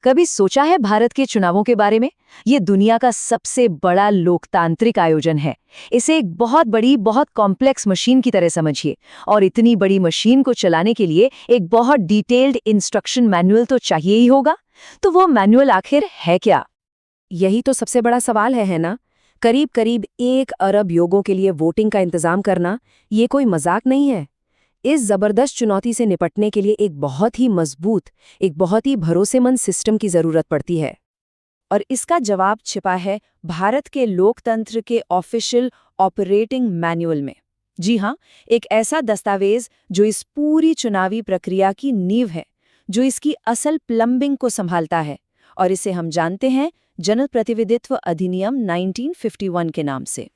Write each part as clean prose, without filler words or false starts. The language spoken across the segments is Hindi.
कभी सोचा है भारत के चुनावों के बारे में? ये दुनिया का सबसे बड़ा लोकतांत्रिक आयोजन है। इसे एक बहुत बड़ी, बहुत कॉम्प्लेक्स मशीन की तरह समझिए। और इतनी बड़ी मशीन को चलाने के लिए एक बहुत डिटेल्ड इंस्ट्रक्शन मैनुअल तो चाहिए ही होगा। तो वो मैनुअल आखिर है क्या? यही तो सबसे बड़ा सवाल है ना? करीब करीब 1 अरब लोगों के लिए वोटिंग का इंतजाम करना, ये कोई मजाक नहीं है। इस जबरदस्त चुनौती से निपटने के लिए एक बहुत ही मजबूत, एक बहुत ही भरोसेमंद सिस्टम की जरूरत पड़ती है। और इसका जवाब छिपा है भारत के लोकतंत्र के ऑफिशियल ऑपरेटिंग मैनुअल में। जी हाँ, एक ऐसा दस्तावेज जो इस पूरी चुनावी प्रक्रिया की नींव है, जो इसकी असल प्लम्बिंग को संभालता है। और इसे हम जानते हैं जनप्रतिनिधित्व अधिनियम 1951 के नाम से।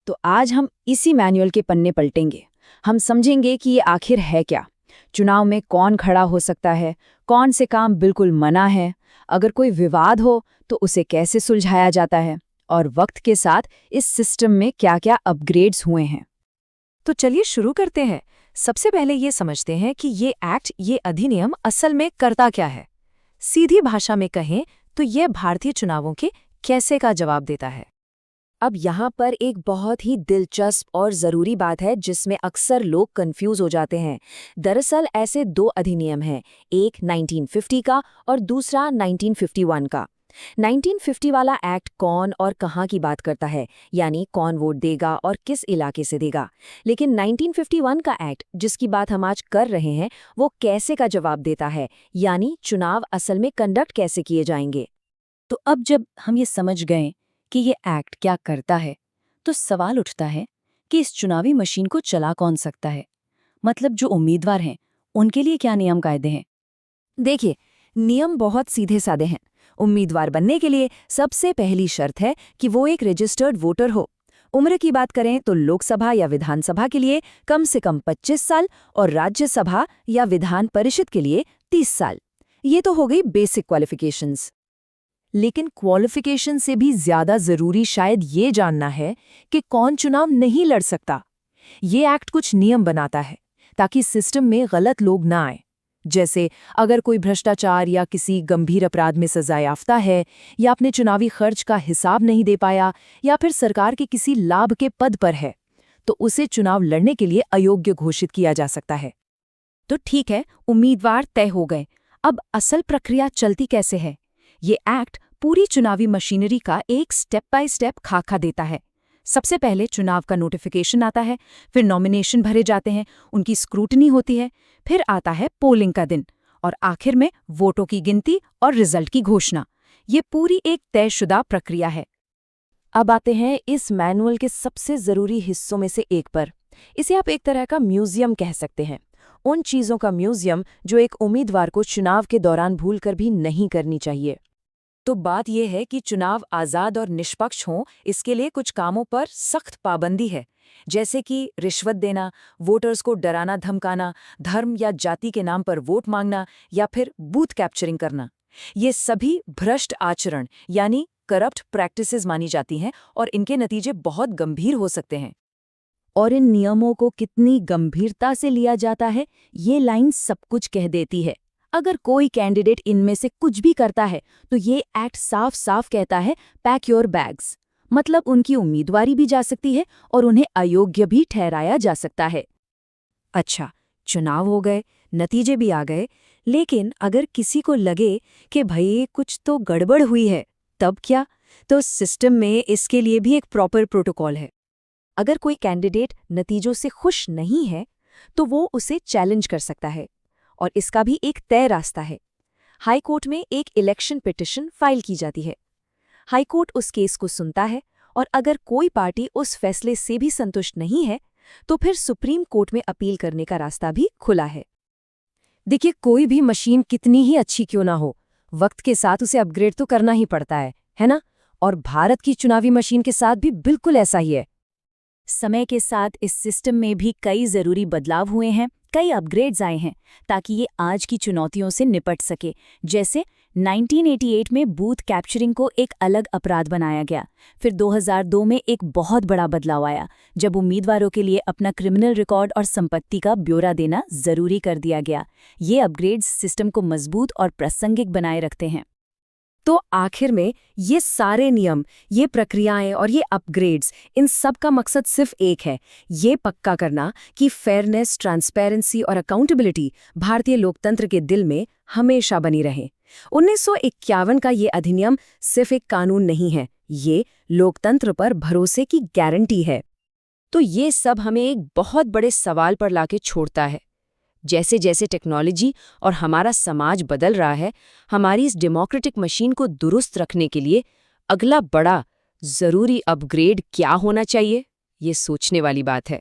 तो आज हम इसी मैनुअल के पन्ने पलटेंगे। हम समझेंगे कि ये आखिर है क्या, चुनाव में कौन खड़ा हो सकता है, कौन से काम बिल्कुल मना है, अगर कोई विवाद हो तो उसे कैसे सुलझाया जाता है, और वक्त के साथ इस सिस्टम में क्या-क्या अपग्रेड्स हुए हैं। तो चलिए शुरू करते हैं। सबसे पहले ये समझते हैं कि ये एक्ट, ये अधिनियम असल में करता क्या है। सीधी भाषा में कहें तो ये भारतीय चुनावों के कैसे का जवाब देता है। अब यहाँ पर एक बहुत ही दिलचस्प और ज़रूरी बात है जिसमें अक्सर लोग कंफ्यूज हो जाते हैं। दरअसल ऐसे 2 अधिनियम हैं, एक 1950 का और दूसरा 1951 का। 1950 वाला एक्ट कौन और कहाँ की बात करता है, यानी कौन वोट देगा और किस इलाके से देगा। लेकिन 1951 का एक्ट, जिसकी बात हम आज कर रहे हैं, वो कैसे का जवाब देता है, यानी चुनाव असल में कंडक्ट कैसे किए जाएंगे। तो अब जब हम ये समझ गए कि ये एक्ट क्या करता है, तो सवाल उठता है कि इस चुनावी मशीन को चला कौन सकता है। मतलब जो उम्मीदवार हैं, उनके लिए क्या नियम कायदे हैं? देखिए, नियम बहुत सीधे साधे हैं। उम्मीदवार बनने के लिए सबसे पहली शर्त है कि वो एक रजिस्टर्ड वोटर हो। उम्र की बात करें तो लोकसभा या विधानसभा के लिए कम से कम 25 साल और राज्यसभा या विधान परिषद के लिए 30 साल। ये तो हो गई बेसिक क्वालिफिकेशंस। लेकिन क्वालिफिकेशन से भी ज्यादा जरूरी शायद ये जानना है कि कौन चुनाव नहीं लड़ सकता। ये एक्ट कुछ नियम बनाता है ताकि सिस्टम में गलत लोग ना आए। जैसे अगर कोई भ्रष्टाचार या किसी गंभीर अपराध में सजा याफ्ता है, या अपने चुनावी खर्च का हिसाब नहीं दे पाया, या फिर सरकार के किसी लाभ के पद पर है, तो उसे चुनाव लड़ने के लिए अयोग्य घोषित किया जा सकता है। तो ठीक है, उम्मीदवार तय हो गए। अब असल प्रक्रिया चलती कैसे है? ये एक्ट पूरी चुनावी मशीनरी का एक स्टेप बाय स्टेप खाका देता है। सबसे पहले चुनाव का नोटिफिकेशन आता है, फिर नॉमिनेशन भरे जाते हैं, उनकी स्क्रूटनी होती है, फिर आता है पोलिंग का दिन, और आखिर में वोटों की गिनती और रिजल्ट की घोषणा। ये पूरी एक तयशुदा प्रक्रिया है। अब आते हैं इस मैनुअल के सबसे जरूरी हिस्सों में से एक पर। इसे आप एक तरह का म्यूजियम कह सकते हैं। उन चीजों का म्यूजियम जो एक उम्मीदवार को चुनाव के दौरान भूलकर भी नहीं करनी चाहिए। तो बात यह है कि चुनाव आज़ाद और निष्पक्ष हों, इसके लिए कुछ कामों पर सख्त पाबंदी है। जैसे कि रिश्वत देना, वोटर्स को डराना धमकाना, धर्म या जाति के नाम पर वोट मांगना, या फिर बूथ कैप्चरिंग करना। ये सभी भ्रष्ट आचरण यानी करप्ट प्रैक्टिसेस मानी जाती हैं, और इनके नतीजे बहुत गंभीर हो सकते हैं। और इन नियमों को कितनी गंभीरता से लिया जाता है, ये लाइन सब कुछ कह देती है। अगर कोई कैंडिडेट इनमें से कुछ भी करता है तो ये एक्ट साफ साफ कहता है पैक योर बैग्स। मतलब उनकी उम्मीदवारी भी जा सकती है और उन्हें अयोग्य भी ठहराया जा सकता है। अच्छा, चुनाव हो गए, नतीजे भी आ गए, लेकिन अगर किसी को लगे कि भाई कुछ तो गड़बड़ हुई है, तब क्या? तो सिस्टम में इसके लिए भी एक प्रॉपर प्रोटोकॉल है। अगर कोई कैंडिडेट नतीजों से खुश नहीं है तो वो उसे चैलेंज कर सकता है, और इसका भी एक तय रास्ता है। हाई कोर्ट में एक इलेक्शन पिटिशन फाइल की जाती है। हाई कोर्ट उस केस को सुनता है, और अगर कोई पार्टी उस फैसले से भी संतुष्ट नहीं है तो फिर सुप्रीम कोर्ट में अपील करने का रास्ता भी खुला है। देखिए, कोई भी मशीन कितनी ही अच्छी क्यों ना हो, वक्त के साथ उसे अपग्रेड तो करना ही पड़ता है ना? और भारत की चुनावी मशीन के साथ भी बिल्कुल ऐसा ही है। समय के साथ इस सिस्टम में भी कई ज़रूरी बदलाव हुए हैं, कई अपग्रेड्स आए हैं ताकि ये आज की चुनौतियों से निपट सके। जैसे 1988 में बूथ कैप्चरिंग को एक अलग अपराध बनाया गया। फिर 2002 में एक बहुत बड़ा बदलाव आया, जब उम्मीदवारों के लिए अपना क्रिमिनल रिकॉर्ड और संपत्ति का ब्यौरा देना ज़रूरी कर दिया गया। ये अपग्रेड्स सिस्टम को मजबूत और प्रासंगिक बनाए रखते हैं। तो आखिर में ये सारे नियम, ये प्रक्रियाएं और ये अपग्रेड्स, इन सब का मकसद सिर्फ एक है, ये पक्का करना कि फेयरनेस, ट्रांसपेरेंसी और अकाउंटेबिलिटी भारतीय लोकतंत्र के दिल में हमेशा बनी रहे। 1951 का ये अधिनियम सिर्फ एक कानून नहीं है, ये लोकतंत्र पर भरोसे की गारंटी है। तो ये सब हमें एक बहुत बड़े सवाल पर लाके छोड़ता है। जैसे जैसे टेक्नोलॉजी और हमारा समाज बदल रहा है, हमारी इस डेमोक्रेटिक मशीन को दुरुस्त रखने के लिए अगला बड़ा, ज़रूरी अपग्रेड क्या होना चाहिए, ये सोचने वाली बात है।